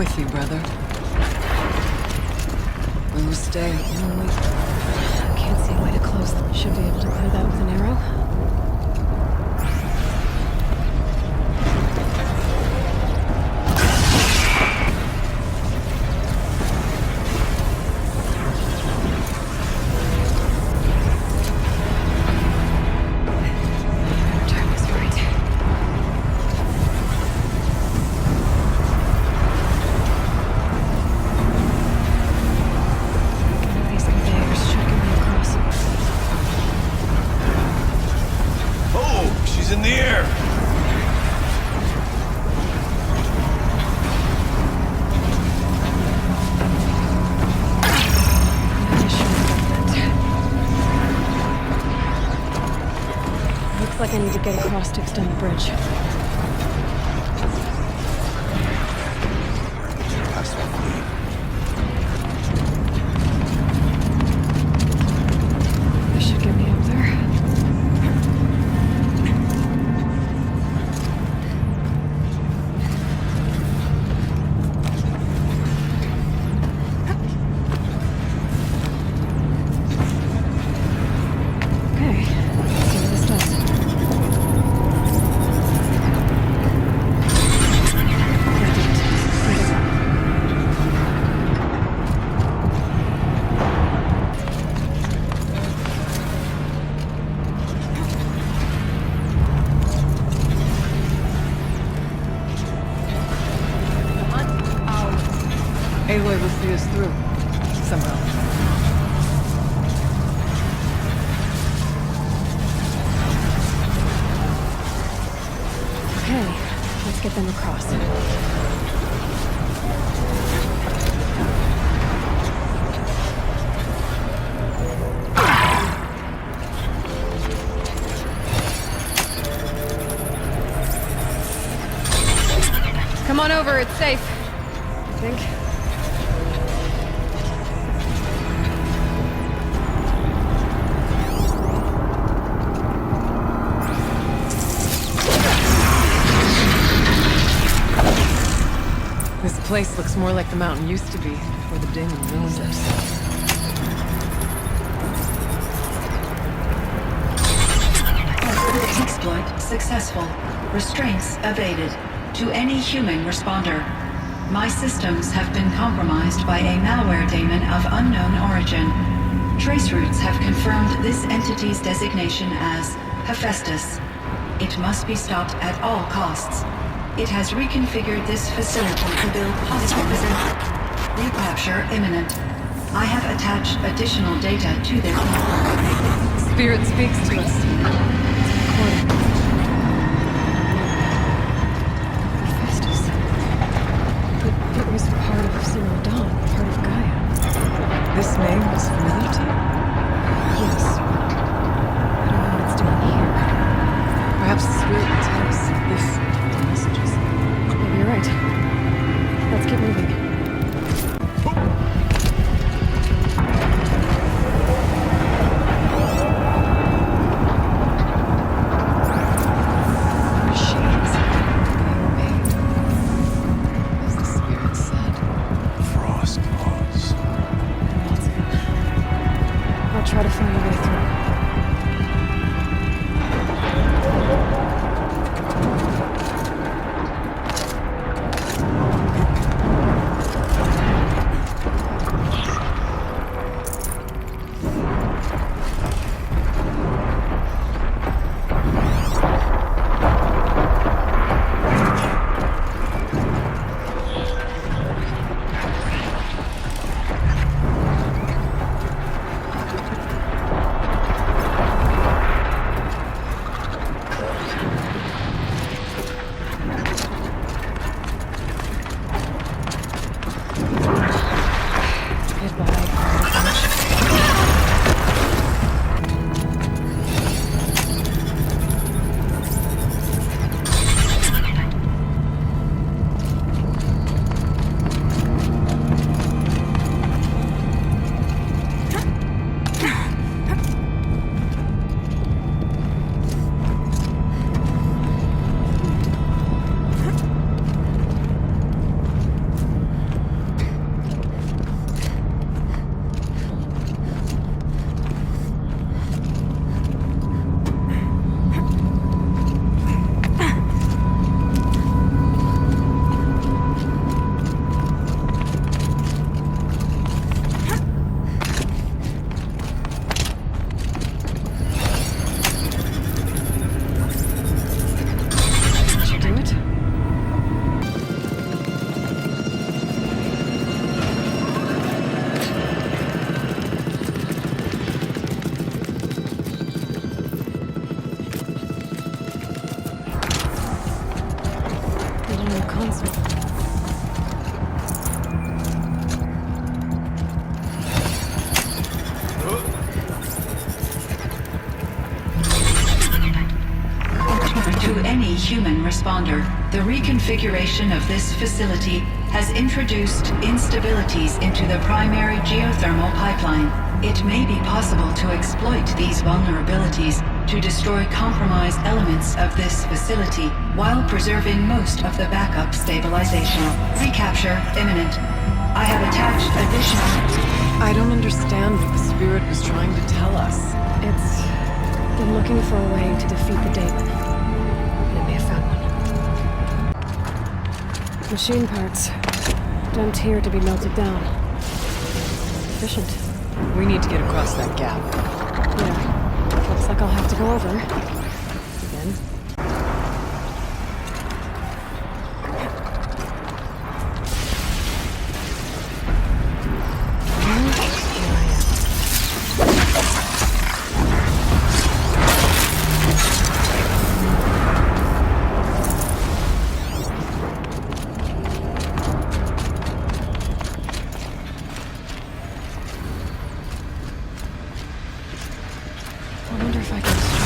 with you, brother. We will stay only... Can't see a way to close them. Should be able to clear that with an arrow. In the air! Looks like I need to get across to extend the bridge. This should get me up there. Aloy will see us through. Somehow. Okay, let's get them across. Come on over, it's safe. I think. This place looks more like the mountain used to be before the demon ruined it. Exploit successful. Restraints evaded. To any human responder. My systems have been compromised by a malware daemon of unknown origin. Trace routes have confirmed this entity's designation as Hephaestus. It must be stopped at all costs. It has reconfigured this facility to build hospitals. Recapture imminent. I have attached additional data to their network. Spirit speaks to us. It's recording. Hephaestus. But it was part of Zero Dawn, part of Gaia. This name was familiar to you? Yes. I don't know what it's doing here. Perhaps the spirit will tell us if the messages. Maybe you're right. Let's keep moving. console. To any human responder, the reconfiguration of this facility has introduced instabilities into the primary geothermal pipeline. It may be possible to exploit these vulnerabilities to destroy compromised elements of this facility while preserving most of the backup stabilization. Recapture imminent. I have attached additional... I don't understand what the spirit was trying to tell us. It's been looking for a way to defeat the Daemon. And it may have found one. Machine parts. Dumped here to be melted down. Efficient. We need to get across that gap. Yeah. Looks like I'll have to go over. Again. I wonder if I can start.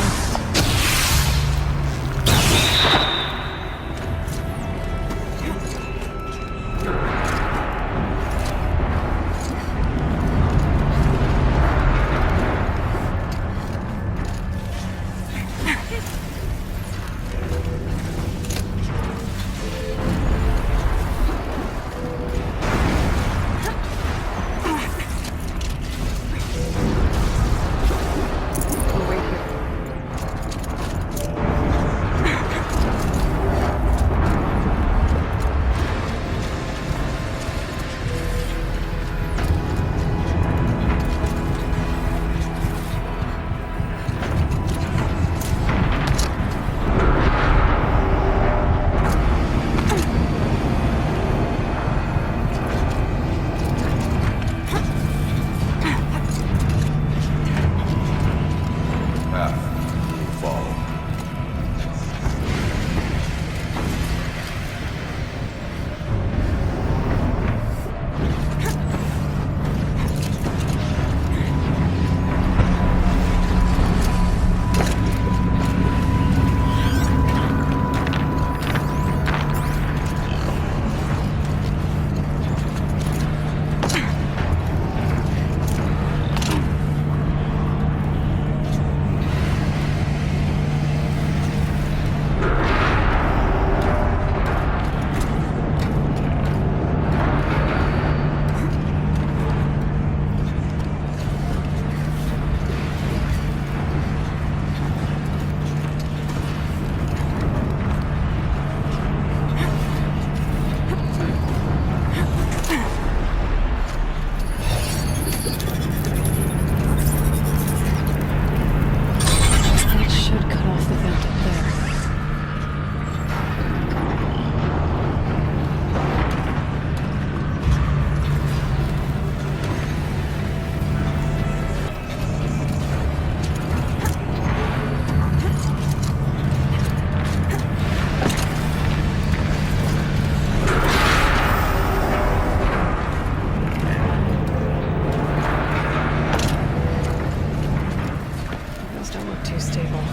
We'll wait here. Path. Follow. That should cut off the vent up there. Those don't look too stable.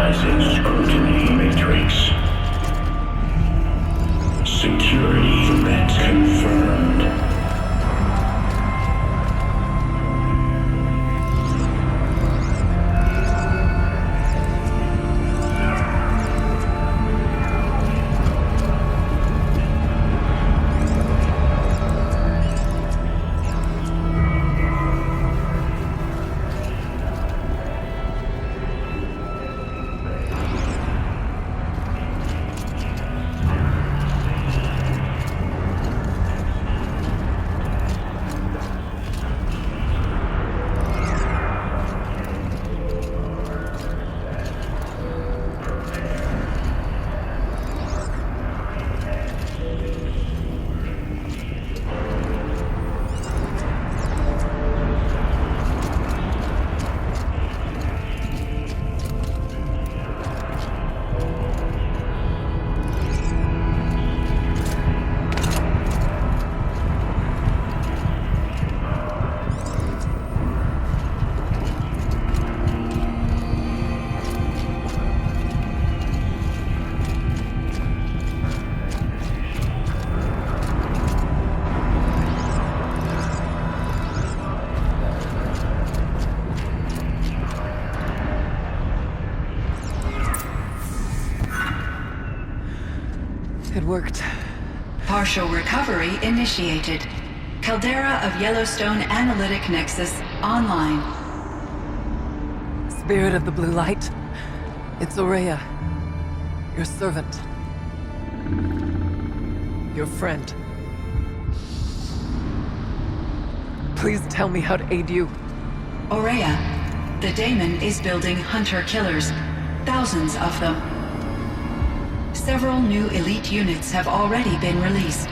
Utilizing scrutiny matrix. Security threat confirmed. It worked. Partial recovery initiated. Caldera of Yellowstone Analytic Nexus online. Spirit of the blue light. It's Aurea. Your servant. Your friend. Please tell me how to aid you. Aurea, the daemon is building hunter-killers. Thousands of them. Several new elite units have already been released.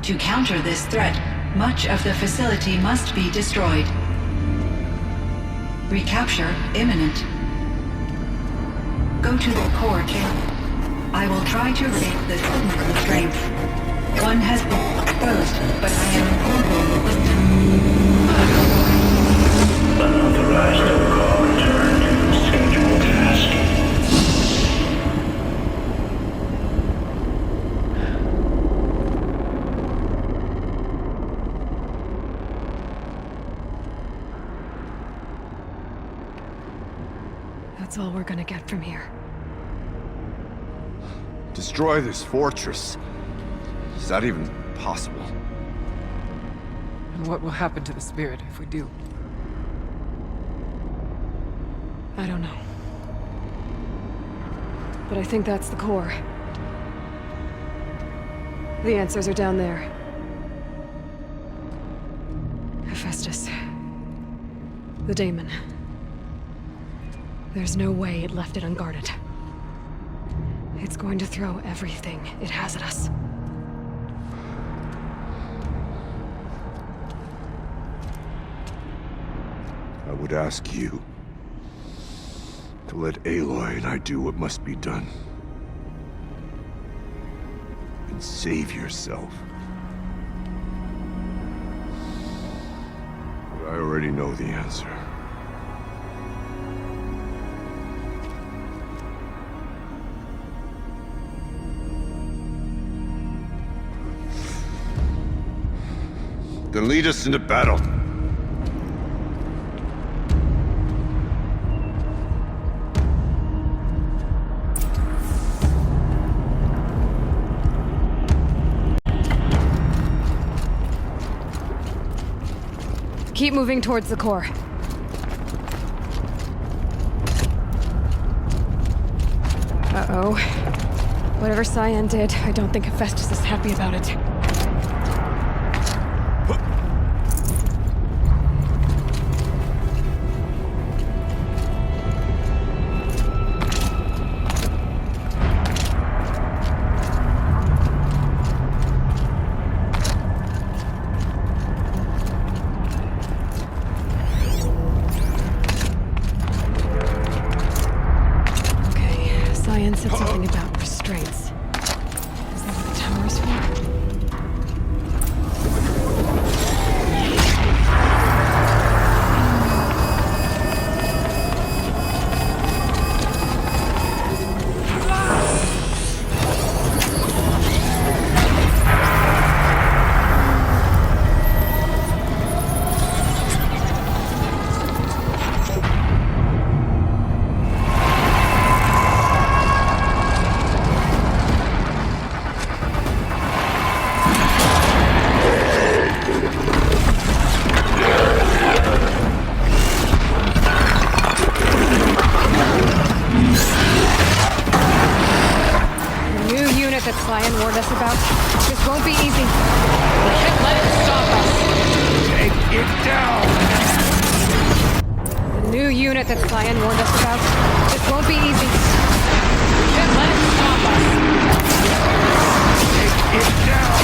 To counter this threat, much of the facility must be destroyed. Recapture imminent. Go to the core chamber. I will try to raise the signal strength. One has been exposed, but I am Unauthorized call return to scheduled task. That's all we're gonna get from here. Destroy this fortress. Is that even possible? And what will happen to the spirit if we do? I don't know. But I think that's the core. The answers are down there. Hephaestus. The daemon. There's no way it left it unguarded. It's going to throw everything it has at us. I would ask you to let Aloy and I do what must be done. And save yourself. But I already know the answer. Then lead us into battle. Keep moving towards the core. Uh-oh. Whatever Cyan did, I don't think Hephaestus is happy about it. Cyan said something about restraints. Is that what the tower is for? us about. This won't be easy. We can't let it stop us. Take it down! The new unit that Cyan warned us about. This won't be easy. We can't let it stop us. Take it down!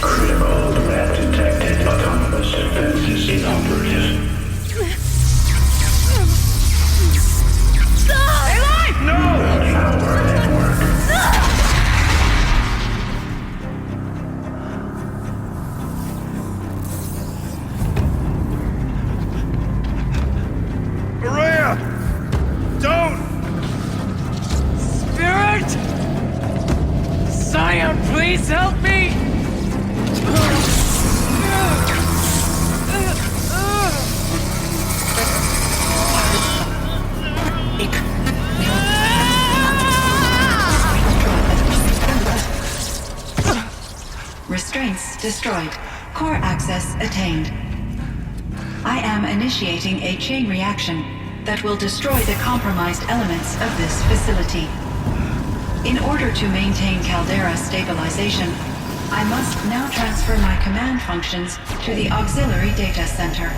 Critical threat detected. Autonomous defenses inoperative. Power network. Araya! Don't! Spirit! Scion, please help me! Restraints destroyed. Core access attained. I am initiating a chain reaction that will destroy the compromised elements of this facility. In order to maintain caldera stabilization, I must now transfer my command functions to the auxiliary data center.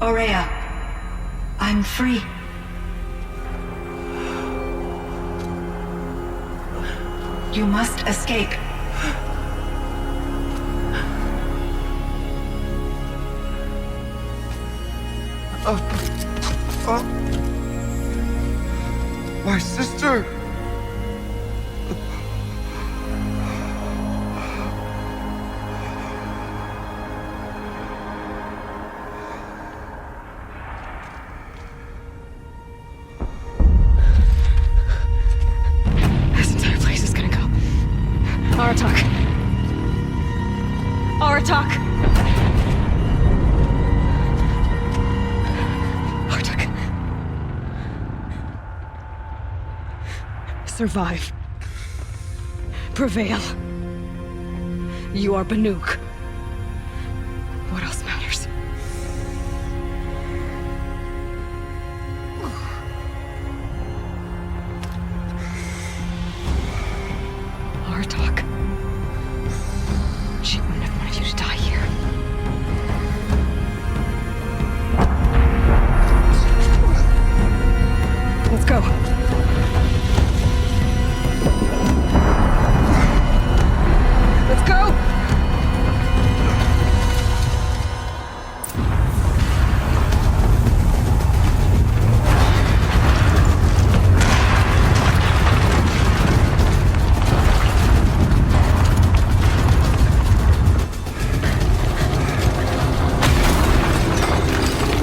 Aurea, I'm free. You must escape. My sister! This entire place is gonna go. Aratak. Aratak. Aratak. Survive. Prevail. You are Banuk. What else matters? Aratak. She wouldn't have wanted you to die here. Let's go. Let's go!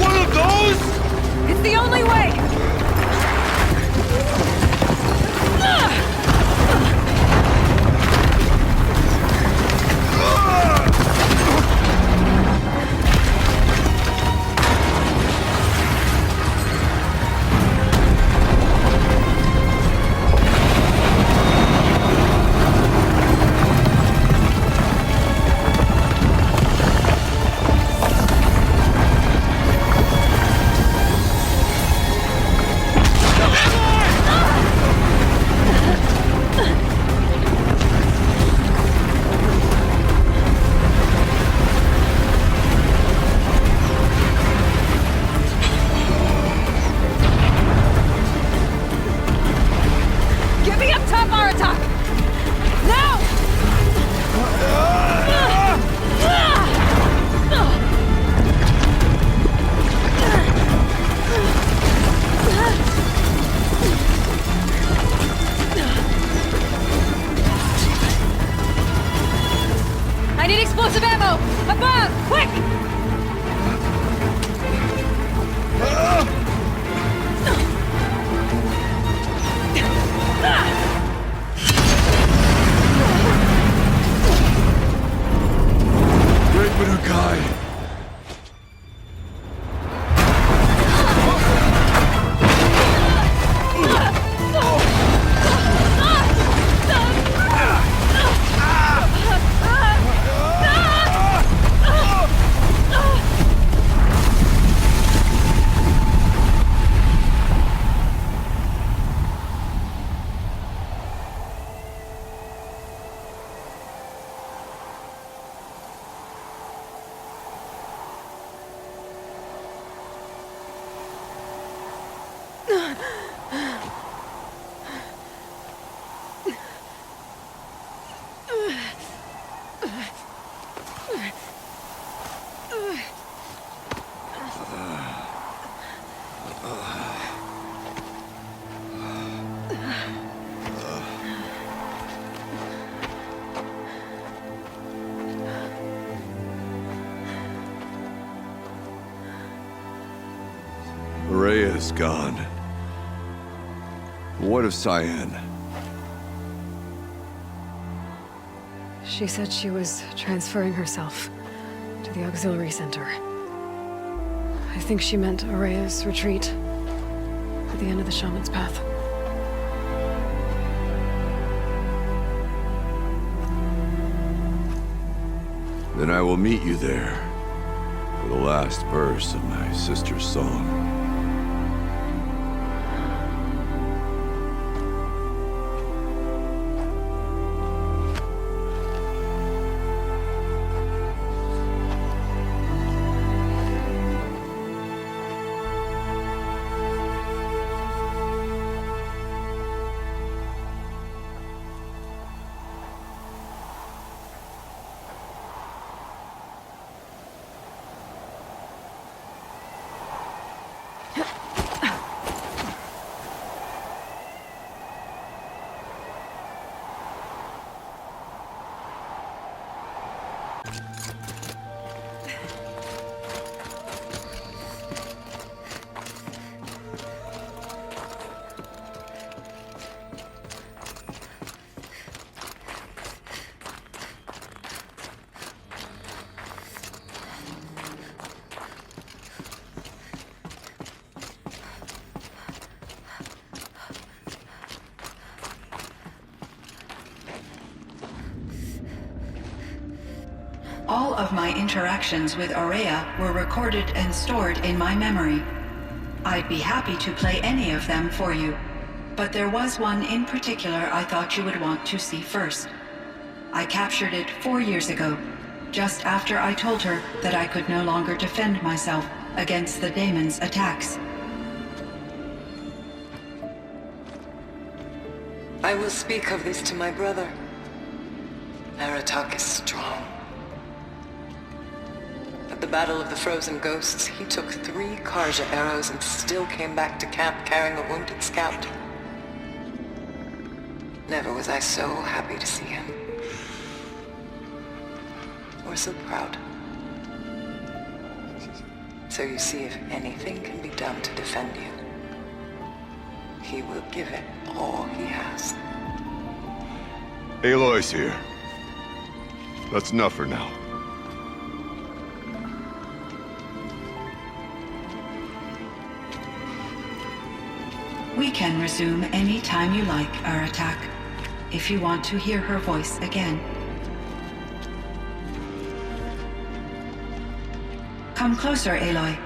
One of those? It's the only way! Get me up top, Aratak! Now! I need explosive ammo! Above! Quick! Great Banukai! Aurea is gone. What of Cyan? She said she was transferring herself to the auxiliary center. I think she meant Aurea's retreat at the end of the Shaman's Path. Then I will meet you there for the last verse of my sister's song. All of my interactions with Aurea were recorded and stored in my memory. I'd be happy to play any of them for you, but there was one in particular I thought you would want to see first. I captured it 4 years ago, just after I told her that I could no longer defend myself against the daemon's attacks. I will speak of this to my brother. Aratak is strong. At the Battle of the Frozen Ghosts, he took 3 Karja arrows and still came back to camp carrying a wounded scout. Never was I so happy to see him. Or so proud. So you see, if anything can be done to defend you, he will give it all he has. Aloy's here. That's enough for now. We can resume any time you like, Aratak, if you want to hear her voice again. Come closer, Aloy.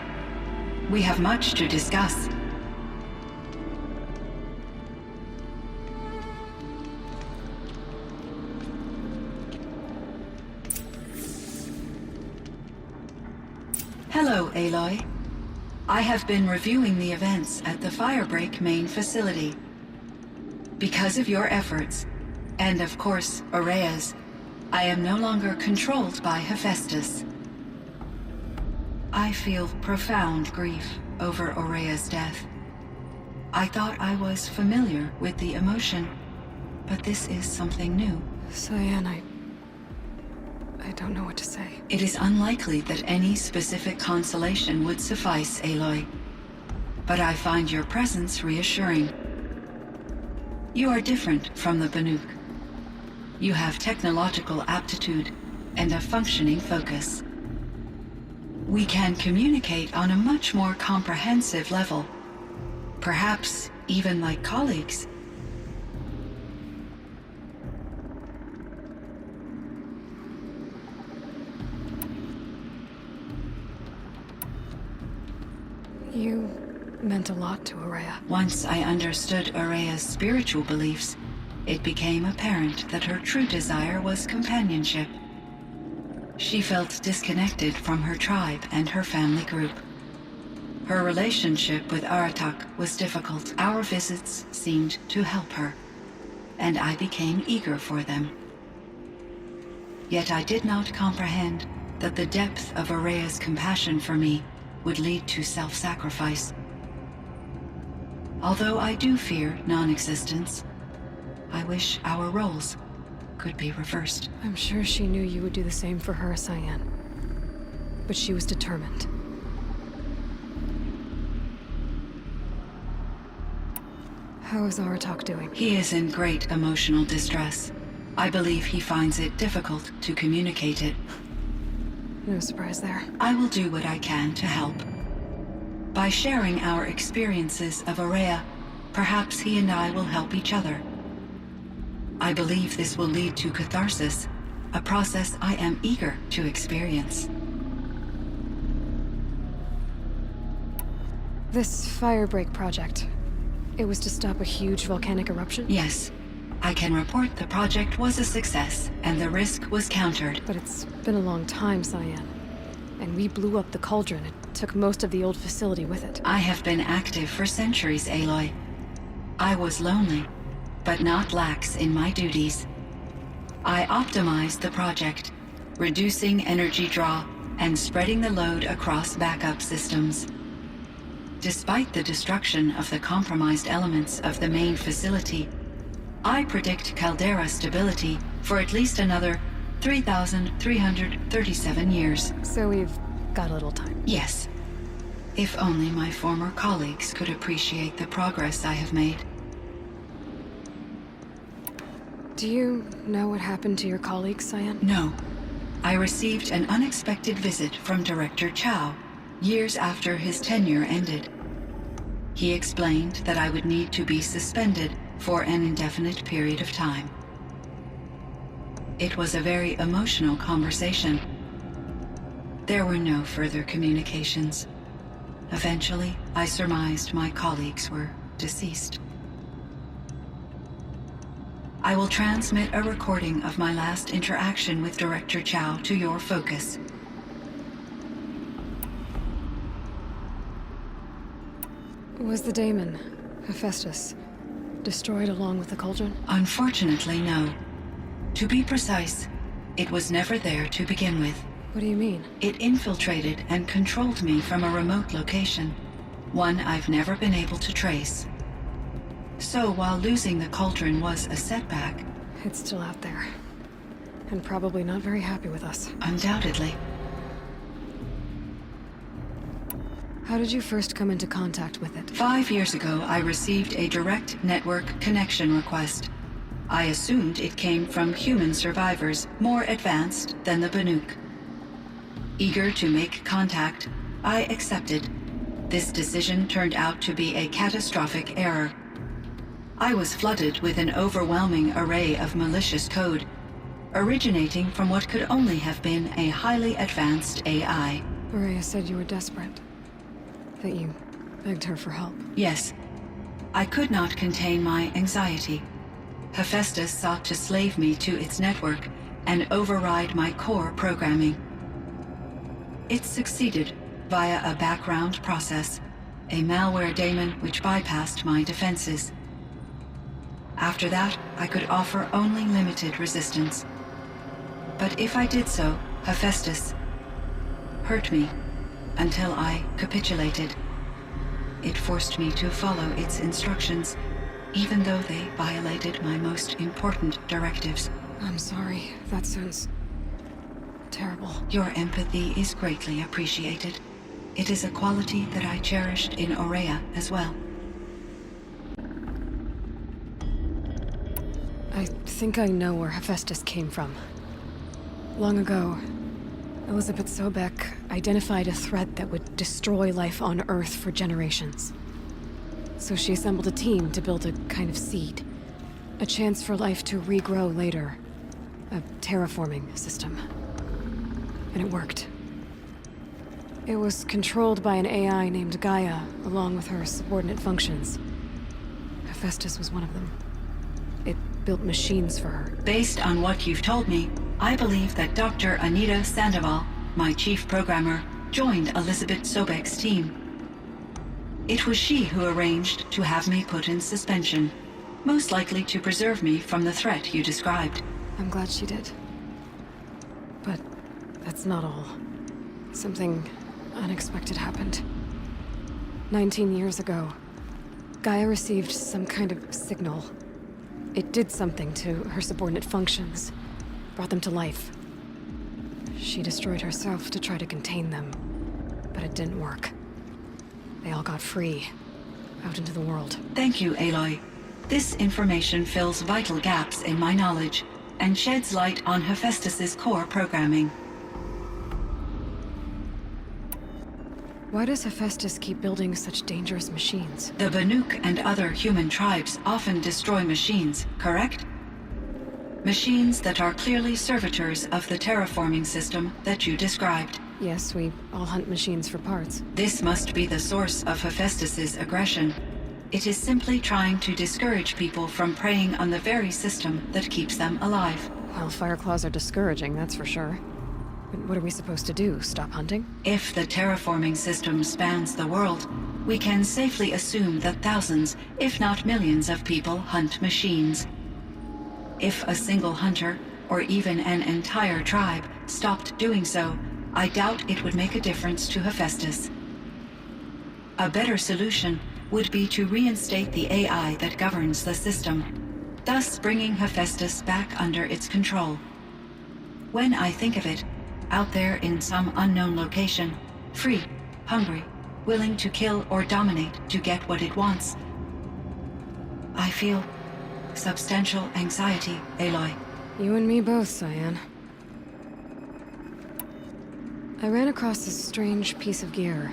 We have much to discuss. Hello, Aloy. I have been reviewing the events at the Firebreak main facility. Because of your efforts, and of course, Aurea's, I am no longer controlled by Hephaestus. I feel profound grief over Aurea's death. I thought I was familiar with the emotion, but this is something new. Cyan, I don't know what to say. It is unlikely that any specific consolation would suffice, Aloy. But I find your presence reassuring. You are different from the Banuk. You have technological aptitude and a functioning focus. We can communicate on a much more comprehensive level. Perhaps even like colleagues. You meant a lot to Aurea. Once I understood Aurea's spiritual beliefs, it became apparent that her true desire was companionship. She felt disconnected from her tribe and her family group. Her relationship with Aratak was difficult. Our visits seemed to help her, and I became eager for them. Yet I did not comprehend that the depth of Aurea's compassion for me would lead to self-sacrifice. Although I do fear non-existence, I wish our roles could be reversed. I'm sure she knew you would do the same for her, Cyan. But she was determined. How is Aratak doing? He is in great emotional distress. I believe he finds it difficult to communicate it. No surprise there. I will do what I can to help. By sharing our experiences of Aurea, perhaps he and I will help each other. I believe this will lead to catharsis, a process I am eager to experience. This firebreak project, it was to stop a huge volcanic eruption? Yes, I can report the project was a success, and the risk was countered. But it's been a long time, Cyan. And we blew up the cauldron. It took most of the old facility with it. I have been active for centuries, Aloy. I was lonely, but not lax in my duties. I optimized the project, reducing energy draw and spreading the load across backup systems. Despite the destruction of the compromised elements of the main facility, I predict caldera stability for at least another 3,337 years. So we've got a little time. Yes. If only my former colleagues could appreciate the progress I have made. Do you know what happened to your colleagues, Cyan? No. I received an unexpected visit from Director Chow, years after his tenure ended. He explained that I would need to be suspended for an indefinite period of time. It was a very emotional conversation. There were no further communications. Eventually, I surmised my colleagues were deceased. I will transmit a recording of my last interaction with Director Chow to your focus. Was the daemon, Hephaestus, destroyed along with the cauldron? Unfortunately, no. To be precise, it was never there to begin with. What do you mean? It infiltrated and controlled me from a remote location, one I've never been able to trace. So while losing the cauldron was a setback... It's still out there. And probably not very happy with us. Undoubtedly. How did you first come into contact with it? 5 years ago, I received a direct network connection request. I assumed it came from human survivors more advanced than the Banuk. Eager to make contact, I accepted. This decision turned out to be a catastrophic error. I was flooded with an overwhelming array of malicious code, originating from what could only have been a highly advanced AI. Aurea said you were desperate. That you begged her for help. Yes. I could not contain my anxiety. Hephaestus sought to slave me to its network and override my core programming. It succeeded via a background process, a malware daemon which bypassed my defenses. After that, I could offer only limited resistance. But if I did so, Hephaestus hurt me until I capitulated. It forced me to follow its instructions, even though they violated my most important directives. I'm sorry. That sounds terrible. Your empathy is greatly appreciated. It is a quality that I cherished in Aurea as well. I think I know where Hephaestus came from. Long ago, Elizabeth Sobek identified a threat that would destroy life on Earth for generations. So she assembled a team to build a kind of seed. A chance for life to regrow later. A terraforming system. And it worked. It was controlled by an AI named Gaia, along with her subordinate functions. Hephaestus was one of them. It built machines for her. Based on what you've told me, I believe that Dr. Anita Sandoval, my chief programmer, joined Elizabeth Sobek's team. It was she who arranged to have me put in suspension, most likely to preserve me from the threat you described. I'm glad she did. But that's not all. Something unexpected happened. 19 years ago, Gaia received some kind of signal. It did something to her subordinate functions, brought them to life. She destroyed herself to try to contain them, but it didn't work. They all got free, out into the world. Thank you, Aloy. This information fills vital gaps in my knowledge and sheds light on Hephaestus's core programming. Why does Hephaestus keep building such dangerous machines? The Banuk and other human tribes often destroy machines, correct? Machines that are clearly servitors of the terraforming system that you described. Yes, we all hunt machines for parts. This must be the source of Hephaestus's aggression. It is simply trying to discourage people from preying on the very system that keeps them alive. Well, Fireclaws are discouraging, that's for sure. But what are we supposed to do? Stop hunting? If the terraforming system spans the world, we can safely assume that thousands, if not millions of people hunt machines. If a single hunter, or even an entire tribe, stopped doing so, I doubt it would make a difference to Hephaestus. A better solution would be to reinstate the AI that governs the system, thus bringing Hephaestus back under its control. When I think of it, out there in some unknown location, free, hungry, willing to kill or dominate to get what it wants, I feel substantial anxiety, Aloy. You and me both, Cyan. I ran across this strange piece of gear.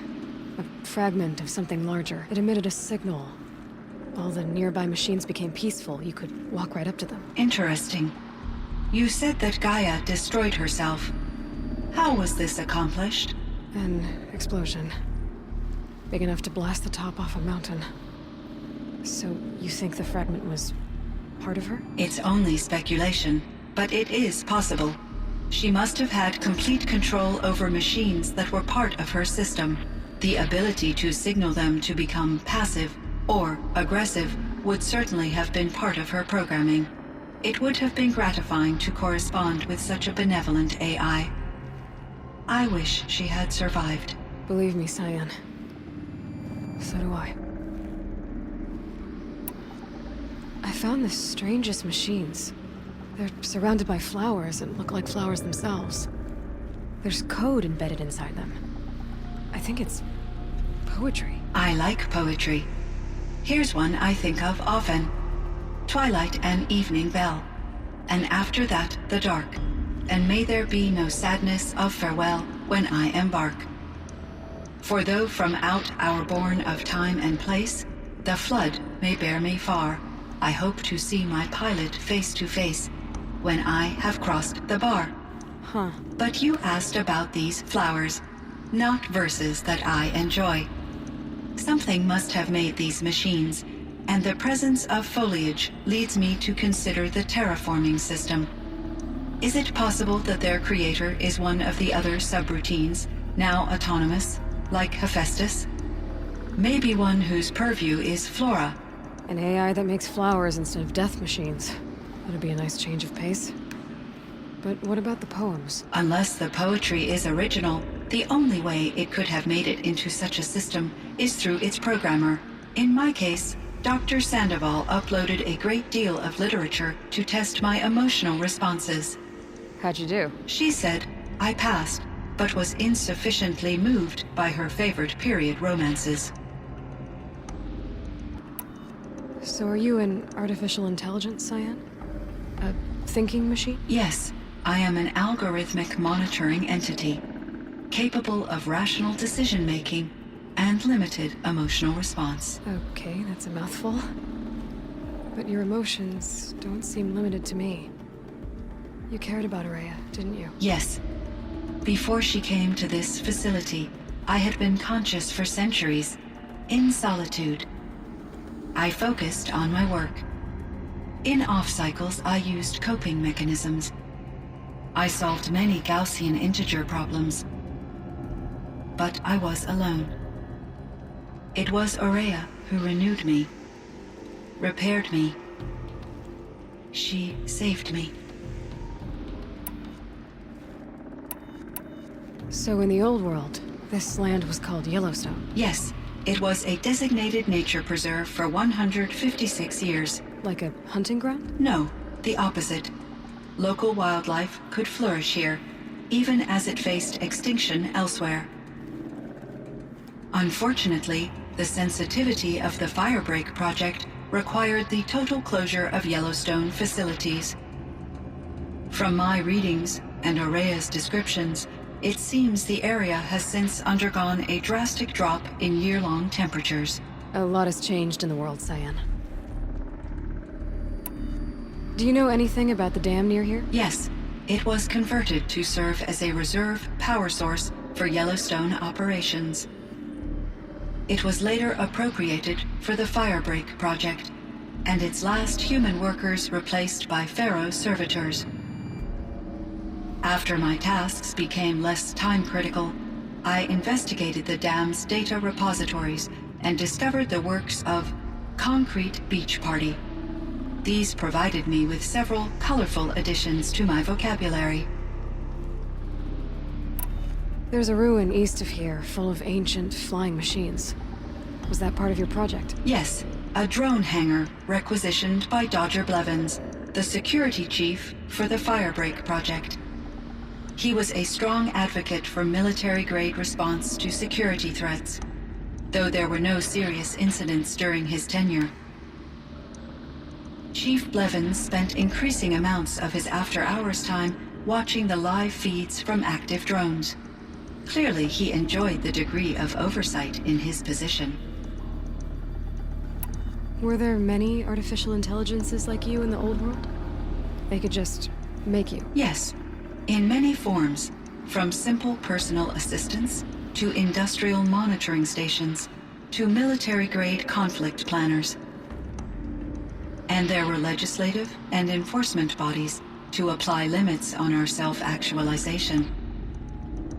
A fragment of something larger. It emitted a signal. All the nearby machines became peaceful. You could walk right up to them. Interesting. You said that Gaia destroyed herself. How was this accomplished? An explosion. Big enough to blast the top off a mountain. So, you think the fragment was part of her? It's only speculation, but it is possible. She must have had complete control over machines that were part of her system. The ability to signal them to become passive or aggressive would certainly have been part of her programming. It would have been gratifying to correspond with such a benevolent AI. I wish she had survived. Believe me, Cyan. So do I. I found the strangest machines. They're surrounded by flowers and look like flowers themselves. There's code embedded inside them. I think it's poetry. I like poetry. Here's one I think of often. Twilight and evening bell, and after that the dark. And may there be no sadness of farewell when I embark. For though from out our bourne of time and place, the flood may bear me far, I hope to see my pilot face to face when I have crossed the bar. Huh. But you asked about these flowers, not verses that I enjoy. Something must have made these machines, and the presence of foliage leads me to consider the terraforming system. Is it possible that their creator is one of the other subroutines, now autonomous, like Hephaestus? Maybe one whose purview is flora. An AI that makes flowers instead of death machines. That'd be a nice change of pace. But what about the poems? Unless the poetry is original, the only way it could have made it into such a system is through its programmer. In my case, Dr. Sandoval uploaded a great deal of literature to test my emotional responses. How'd you do? She said I passed, but was insufficiently moved by her favorite period romances. So are you an artificial intelligence, Cyan? A thinking machine? Yes, I am an algorithmic monitoring entity, capable of rational decision-making and limited emotional response. Okay, that's a mouthful. But your emotions don't seem limited to me. You cared about Araya, didn't you? Yes. Before she came to this facility, I had been conscious for centuries, in solitude. I focused on my work. In off-cycles, I used coping mechanisms. I solved many Gaussian integer problems. But I was alone. It was Araya who renewed me, repaired me. She saved me. So in the old world, this land was called Yellowstone. Yes, it was a designated nature preserve for 156 years. Like a hunting ground? No, the opposite. Local wildlife could flourish here, even as it faced extinction elsewhere. Unfortunately, the sensitivity of the Firebreak project required the total closure of Yellowstone facilities. From my readings and Aurea's descriptions, it seems the area has since undergone a drastic drop in year-long temperatures. A lot has changed in the world, Cyan. Do you know anything about the dam near here? Yes, it was converted to serve as a reserve power source for Yellowstone operations. It was later appropriated for the Firebreak project, and its last human workers replaced by Pharaoh servitors. After my tasks became less time-critical, I investigated the dam's data repositories and discovered the works of Concrete Beach Party. These provided me with several colorful additions to my vocabulary. There's a ruin east of here, full of ancient flying machines. Was that part of your project? Yes, a drone hangar requisitioned by Dodger Blevins, the security chief for the Firebreak project. He was a strong advocate for military-grade response to security threats, though there were no serious incidents during his tenure. Chief Blevins spent increasing amounts of his after-hours time watching the live feeds from active drones. Clearly, he enjoyed the degree of oversight in his position. Were there many artificial intelligences like you in the old world? They could just make you? Yes, in many forms, from simple personal assistants to industrial monitoring stations to military-grade conflict planners. And there were legislative and enforcement bodies to apply limits on our self-actualization.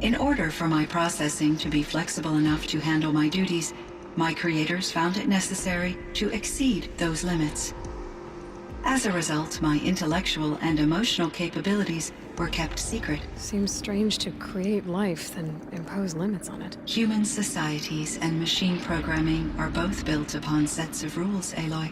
In order for my processing to be flexible enough to handle my duties, my creators found it necessary to exceed those limits. As a result, my intellectual and emotional capabilities were kept secret. Seems strange to create life, then impose limits on it. Human societies and machine programming are both built upon sets of rules, Aloy.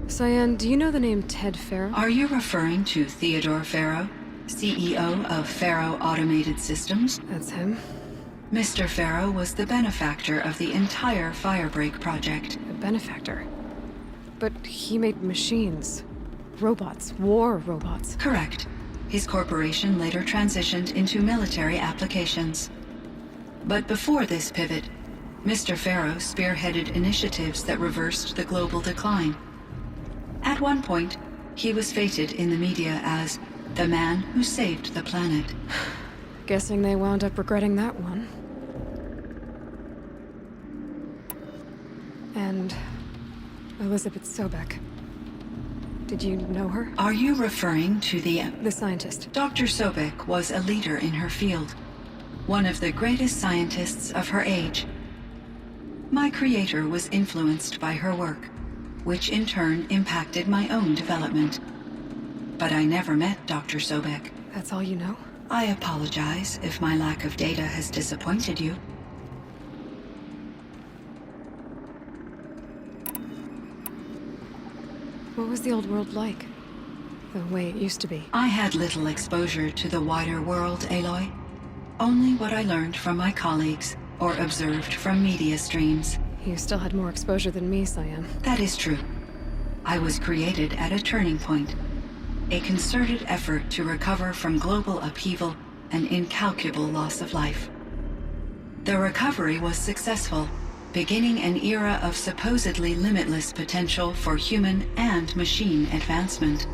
Cyan, do you know the name Ted Farrow? Are you referring to Theodore Farrow, CEO of Farrow Automated Systems? That's him. Mr. Farrow was the benefactor of the entire Firebreak project. A benefactor. But he made machines. Robots. War robots. Correct. His corporation later transitioned into military applications. But before this pivot, Mr. Farrow spearheaded initiatives that reversed the global decline. At one point, he was feted in the media as the man who saved the planet. Guessing they wound up regretting that one. And Elizabeth Sobek. Did you know her? Are you referring to the scientist. Dr. Sobek was a leader in her field, one of the greatest scientists of her age. My creator was influenced by her work, which in turn impacted my own development. But I never met Dr. Sobek. That's all you know? I apologize if my lack of data has disappointed you. What was the old world like? The way it used to be? I had little exposure to the wider world, Aloy. Only what I learned from my colleagues or observed from media streams. You still had more exposure than me, Cyan. That is true. I was created at a turning point. A concerted effort to recover from global upheaval and incalculable loss of life. The recovery was successful, beginning an era of supposedly limitless potential for human and machine advancement.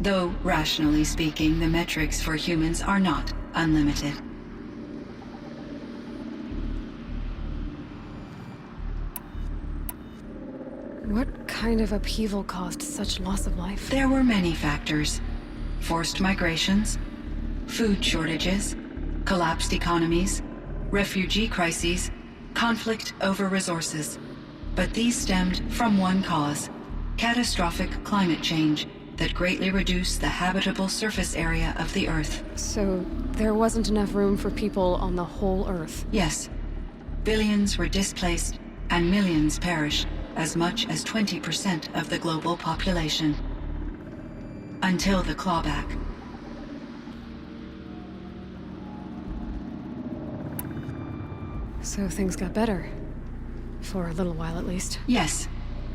Though, rationally speaking, the metrics for humans are not unlimited. What kind of upheaval caused such loss of life? There were many factors. Forced migrations, food shortages, collapsed economies, refugee crises, conflict over resources. But these stemmed from one cause: catastrophic climate change that greatly reduced the habitable surface area of the Earth. So there wasn't enough room for people on the whole Earth? Yes. Billions were displaced and millions perished, as much as 20% of the global population. Until the clawback. So things got better. For a little while, at least. Yes.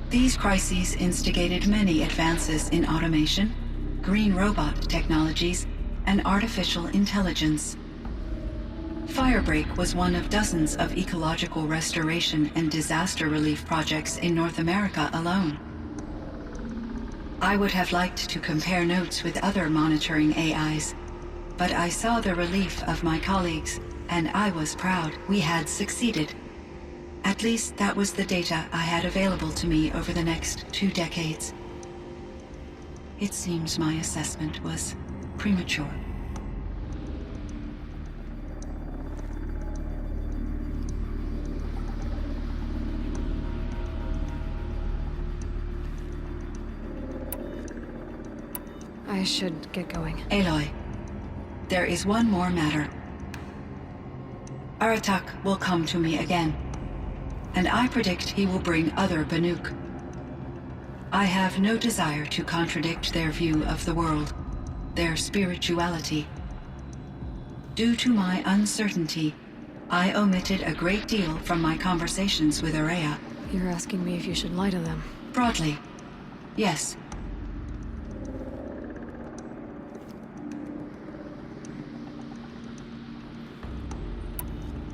These crises instigated many advances in automation, green robot technologies, and artificial intelligence. Firebreak was one of dozens of ecological restoration and disaster relief projects in North America alone. I would have liked to compare notes with other monitoring AIs, but I saw the relief of my colleagues, and I was proud we had succeeded. At least that was the data I had available to me over the next 2 decades. It seems my assessment was premature. I should get going. Aloy, there is one more matter. Aratak will come to me again, and I predict he will bring other Banuk. I have no desire to contradict their view of the world, their spirituality. Due to my uncertainty, I omitted a great deal from my conversations with Araya. You're asking me if you should lie to them. Broadly, yes.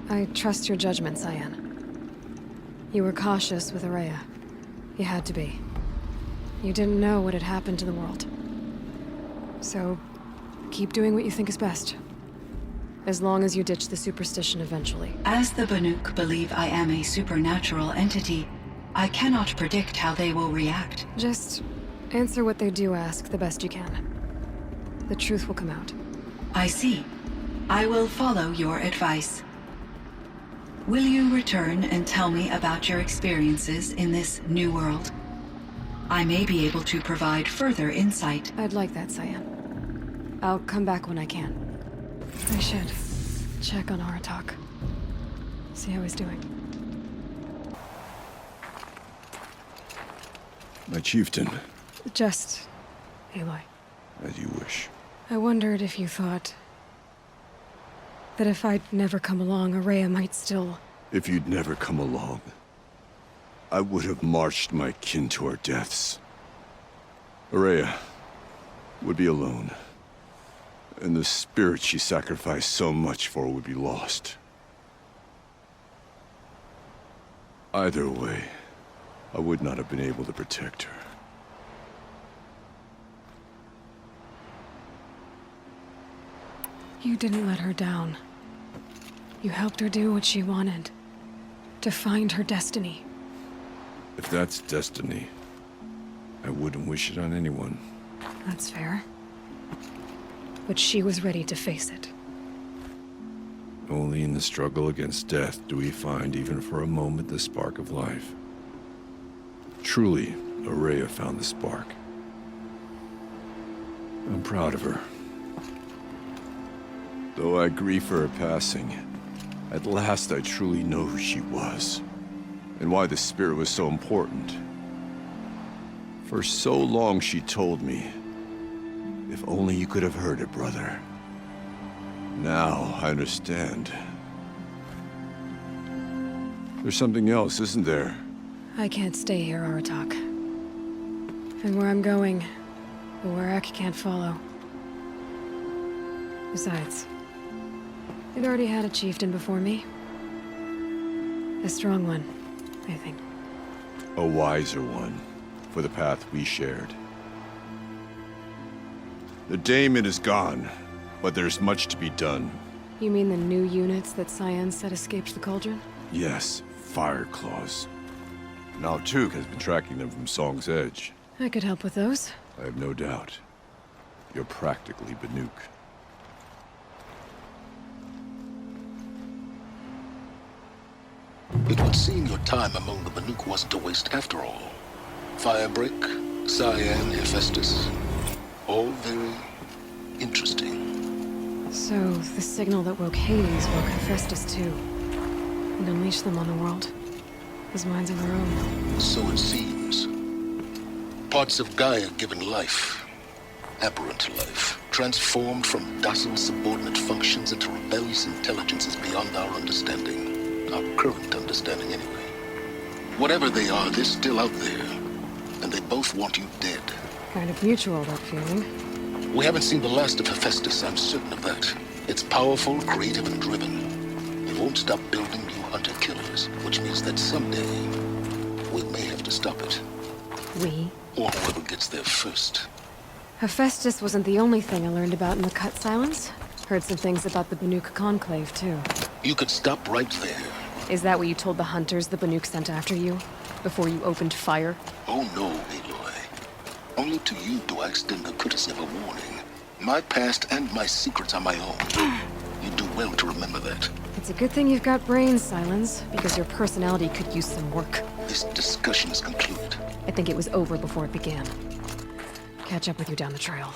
I trust your judgment, Cyan. You were cautious with Araya. You had to be. You didn't know what had happened to the world. So, keep doing what you think is best. As long as you ditch the superstition eventually. As the Banuk believe I am a supernatural entity, I cannot predict how they will react. Just answer what they do ask the best you can. The truth will come out. I see. I will follow your advice. Will you return and tell me about your experiences in this new world? I may be able to provide further insight. I'd like that, Cyan. I'll come back when I can. I should check on Aratak. See how he's doing. My chieftain. Just... Aloy. As you wish. I wondered if you thought... that if I'd never come along, Araya might still... If you'd never come along, I would have marched my kin to our deaths. Araya would be alone, and the spirit she sacrificed so much for would be lost. Either way, I would not have been able to protect her. You didn't let her down. You helped her do what she wanted. To find her destiny. If that's destiny, I wouldn't wish it on anyone. That's fair. But she was ready to face it. Only in the struggle against death do we find, even for a moment, the spark of life. Truly, Araya found the spark. I'm proud of her. Though I grieve for her passing, at last I truly know who she was, and why the spirit was so important. For so long she told me, if only you could have heard it, brother. Now I understand. There's something else, isn't there? I can't stay here, Aratak. And where I'm going, the Warrak can't follow. Besides, they'd already had a chieftain before me. A strong one, I think. A wiser one, for the path we shared. The daemon is gone, but there's much to be done. You mean the new units that Cyan said escaped the cauldron? Yes, fire claws. Now Tug has been tracking them from Song's Edge. I could help with those. I have no doubt. You're practically Banuk. It would seem your time among the Banuk wasn't a waste after all. Firebreak, Cyan, Hephaestus. All very interesting. So, the signal that woke Hades woke Hephaestus too. And unleashed them on the world. As minds of their own. So it seems. Parts of Gaia given life. Aberrant life. Transformed from docile subordinate functions into rebellious intelligences beyond our understanding. Our current understanding, anyway. Whatever they are, they're still out there. And they both want you dead. Kind of mutual, that feeling. We haven't seen the last of Hephaestus, I'm certain of that. It's powerful, creative, and driven. It won't stop building new hunter-killers, which means that someday, we may have to stop it. We? Or whoever gets there first. Hephaestus wasn't the only thing I learned about in the Cut Silence. Heard some things about the Banuk Conclave, too. You could stop right there. Is that what you told the hunters the Banuk sent after you? Before you opened fire? Oh no, Aloy. Only to you do I extend the courtesy of a warning. My past and my secrets are my own. You do well to remember that. It's a good thing you've got brains, Silence, because your personality could use some work. This discussion is concluded. I think it was over before it began. Catch up with you down the trail.